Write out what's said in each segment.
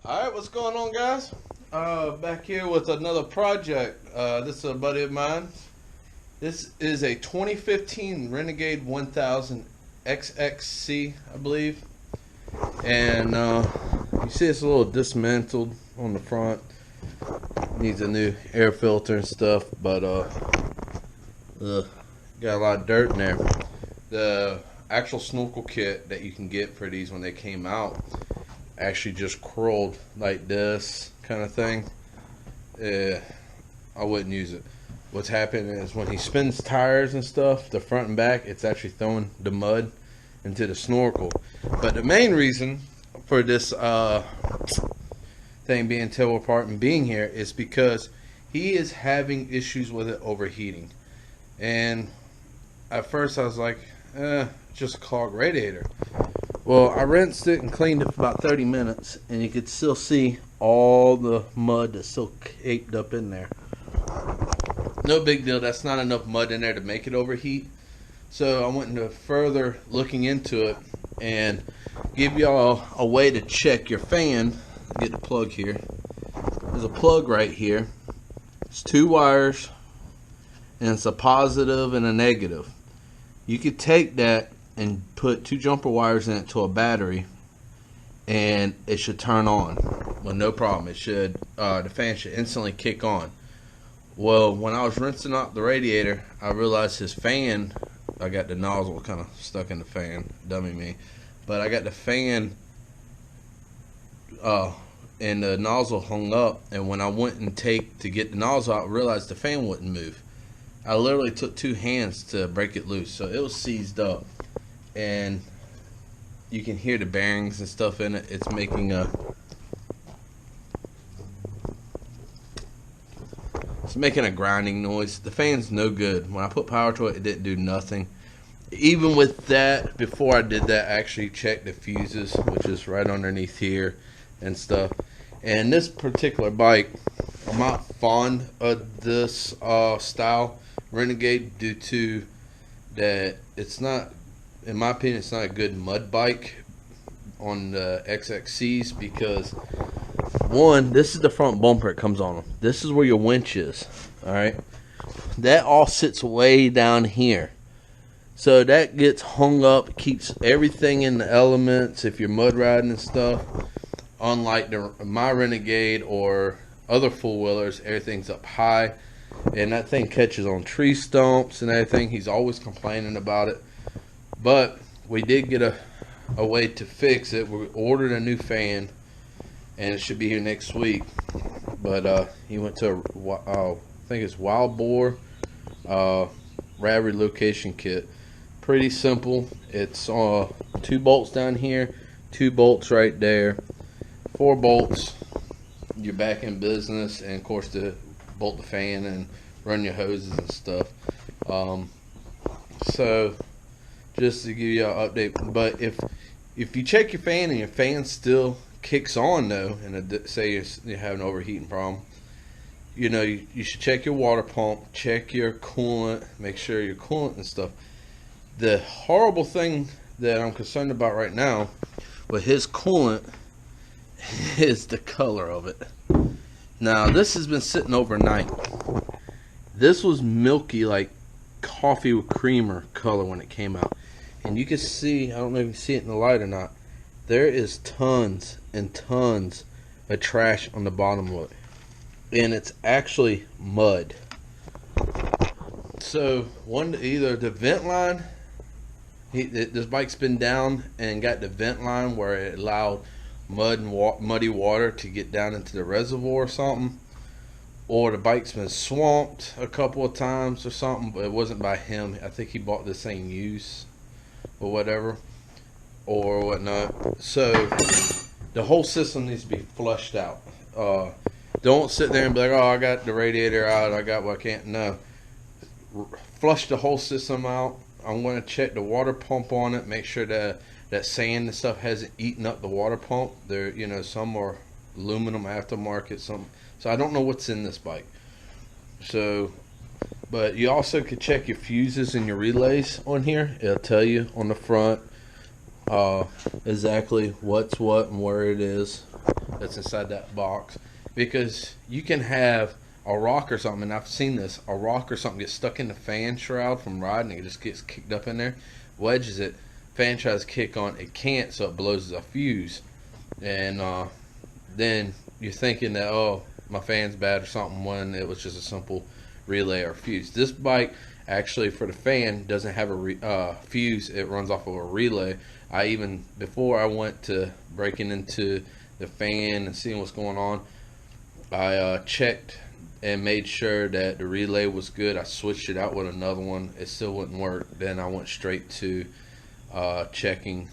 Alright, what's going on, guys? Back here with another project. This is a buddy of mine. This is a 2015 Renegade 1000 XXC, I believe. And you see it's a little dismantled on the front. Needs a new air filter and stuff, but got a lot of dirt in there. The actual snorkel kit that you can get for these when they came out actually just curled like this kind of thing. I wouldn't use it. What's happening is when he spins tires and stuff, the front and back, it's actually throwing the mud into the snorkel. But the main reason for this thing being tail apart and being here is because he is having issues with it overheating. And at first I was like, just a clogged radiator. Well, I rinsed it and cleaned it for about 30 minutes, and you could still see all the mud that's still caked up in there. No big deal. That's not enough mud in there to make it overheat. So I went into further looking into it and give y'all a way to check your fan. Get the plug here. There's a plug right here. It's two wires, and it's a positive and a negative. You could take that and put two jumper wires in it to a battery, and it should turn on. Well, no problem. It should. The fan should instantly kick on. Well, when I was rinsing out the radiator, I realized his fan, I got the nozzle kind of stuck in the fan, dummy me, but I got the fan and the nozzle hung up, and when I went and to get the nozzle out, I realized the fan wouldn't move. I literally took two hands to break it loose, so it was seized up. And you can hear the bearings and stuff in it. It's making a grinding noise. The fan's no good. When I put power to it, it didn't do nothing. Even with that, before I did that, I actually checked the fuses, which is right underneath here and stuff. And this particular bike, I'm not fond of this style Renegade due to that it's not, in my opinion, it's not a good mud bike on the XXCs because, one, this is the front bumper it comes on. This is where your winch is, alright? That all sits way down here. So that gets hung up, keeps everything in the elements if you're mud riding and stuff. Unlike my Renegade or other four-wheelers, everything's up high. And that thing catches on tree stumps and everything. He's always complaining about it. But we did get a way to fix it. We ordered a new fan, and it should be here next week. But he went to I think it's Wild Boar rad relocation kit. Pretty simple. It's 2 bolts down here, 2 bolts right there, 4 bolts. You're back in business, and of course to bolt the fan and run your hoses and stuff. So just to give you an update, but if you check your fan and your fan still kicks on though, and say you have an overheating problem, you know you should check your water pump, check your coolant, make sure your coolant and stuff. The horrible thing that I'm concerned about right now with his coolant is the color of it. Now this has been sitting overnight. This was milky, like coffee with creamer color when it came out. And you can see, I don't know if you can see it in the light or not, there is tons and tons of trash on the bottom of it. And it's actually mud. So, either the vent line, this bike's been down and got the vent line where it allowed mud and muddy water to get down into the reservoir or something. Or the bike's been swamped a couple of times or something, but it wasn't by him. I think he bought this thing used or whatever or whatnot. So the whole system needs to be flushed out. Don't sit there and be like, oh, I got the radiator out, I got what I can't. No, flush the whole system out. I'm going to check the water pump on it, make sure that sand and stuff hasn't eaten up the water pump. There, you know, some are aluminum aftermarket, some. So I don't know what's in this bike. So, but you also could check your fuses and your relays on here. It'll tell you on the front exactly what's what and where it is. that's inside that box, because you can have a rock or something, and I've seen this, a rock or something gets stuck in the fan shroud from riding, it just gets kicked up in there, wedges it, fan tries to kick on, it can't, so it blows a fuse, and then you're thinking that, oh, my fan's bad or something, when it was just a simple relay or fuse. This bike actually, for the fan, doesn't have a fuse, it runs off of a relay. I even, before I went to breaking into the fan and seeing what's going on, I checked and made sure that the relay was good. I switched it out with another one, it still wouldn't work. Then I went straight to checking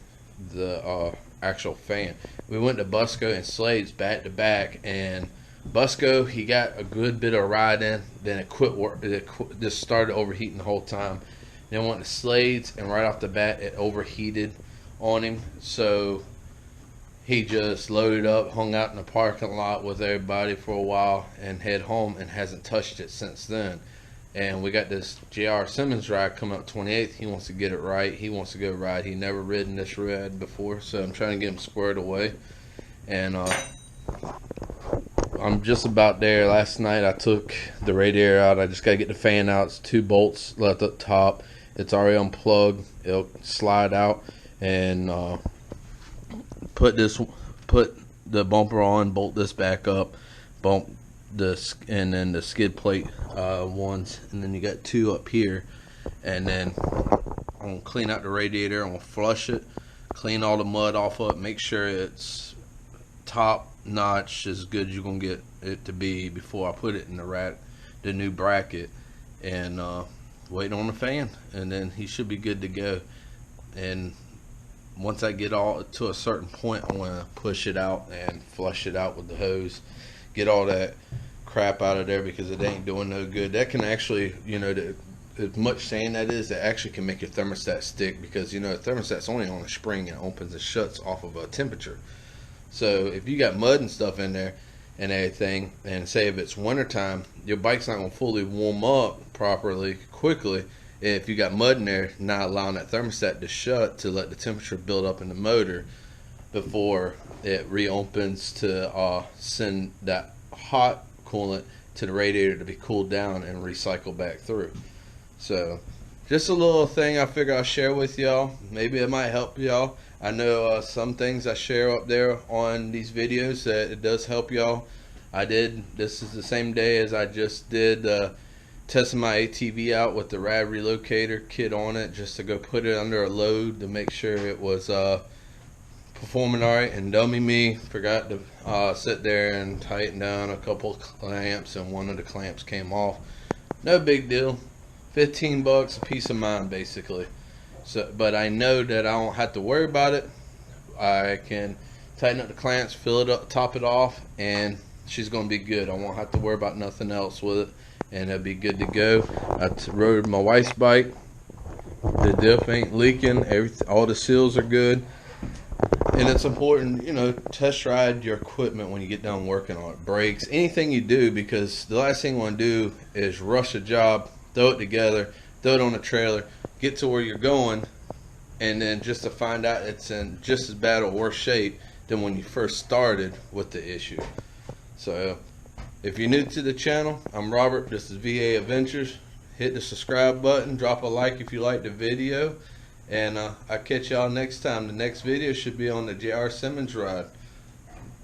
the actual fan. We went to Busco and Slades back to back, and Busco, he got a good bit of ride in, then it quit work, just started overheating the whole time. Then went to Slades, and right off the bat it overheated on him, so he just loaded up, hung out in the parking lot with everybody for a while, and head home, and hasn't touched it since then. And we got this JR Simmons ride coming up 28th. He wants to get it right. He wants to go ride. He never ridden this ride before, so I'm trying to get him squared away. And I'm just about there. Last night I took the radiator out. I just got to get the fan out. It's 2 bolts left up top. It's already unplugged. It'll slide out, and put the bumper on, bolt this back up, bump this, and then the skid plate ones, and then you got 2 up here. And then I'm gonna clean out the radiator. I'm gonna flush it, clean all the mud off of it, make sure it's top notch, as good as you're gonna get it to be before I put it in the new bracket, and wait on the fan, and then he should be good to go. And once I get all to a certain point, I want to push it out and flush it out with the hose, get all that crap out of there, because it ain't doing no good. That can actually, as much sand that is, that actually can make your thermostat stick, because the thermostat's only on a spring and it opens and shuts off of a temperature. So if you got mud and stuff in there and everything, and say if it's wintertime, your bike's not going to fully warm up properly quickly if you got mud in there, not allowing that thermostat to shut to let the temperature build up in the motor before it reopens to send that hot coolant to the radiator to be cooled down and recycle back through. So just a little thing I figure I'll share with y'all. Maybe it might help y'all. I know some things I share up there on these videos that it does help y'all. This is the same day as I just did testing my ATV out with the rad relocator kit on it, just to go put it under a load to make sure it was performing alright. And dummy me forgot to sit there and tighten down a couple of clamps, and one of the clamps came off. No big deal, $15, a peace of mind basically. So, but I know that I don't have to worry about it. I can tighten up the clamps, fill it up, top it off, and she's gonna be good. I won't have to worry about nothing else with it, and it'll be good to go. I rode my wife's bike. The diff ain't leaking. All the seals are good. And it's important, test ride your equipment when you get done working on it. Brakes, anything you do, because the last thing you want to do is rush a job, throw it together, throw it on a trailer, get to where you're going, and then just to find out it's in just as bad or worse shape than when you first started with the issue. So if you're new to the channel, I'm Robert. This is VA Adventures. Hit the subscribe button, drop a like if you like the video, and I'll catch y'all next time. The next video should be on the JR Simmons ride.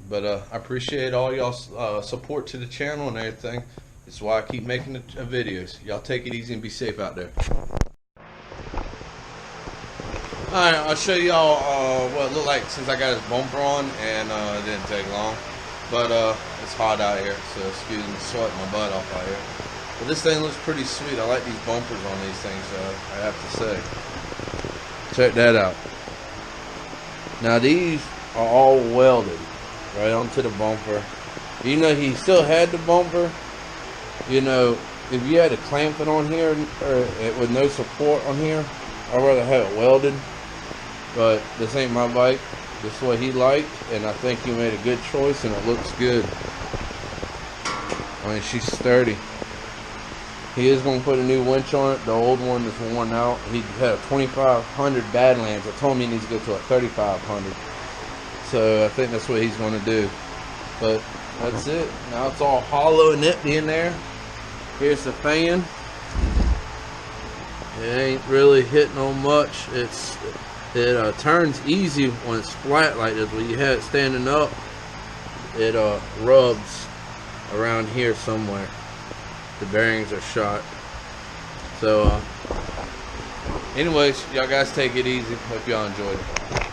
But I appreciate all y'all's support to the channel and everything. That's why I keep making the videos. Y'all take it easy and be safe out there. Alright, I'll show y'all what it looked like since I got his bumper on, and it didn't take long. But it's hot out here, so excuse me, sweating my butt off out here. But this thing looks pretty sweet. I like these bumpers on these things, I have to say. Check that out. Now these are all welded right onto the bumper. He still had the bumper. If you had to clamp it on here with no support on here, I'd rather have it welded. But this ain't my bike. This is what he liked, and I think he made a good choice, and it looks good. I mean, she's sturdy. He is going to put a new winch on it. The old one is worn out. He had a 2500 Badlands. I told him he needs to go to a 3500. So I think that's what he's going to do. But that's it. Now it's all hollow and empty in there. Here's the fan. It ain't really hitting on much. It turns easy when it's flat like this. When you have it standing up, it rubs around here somewhere. The bearings are shot. So anyways, y'all guys take it easy. Hope y'all enjoyed it.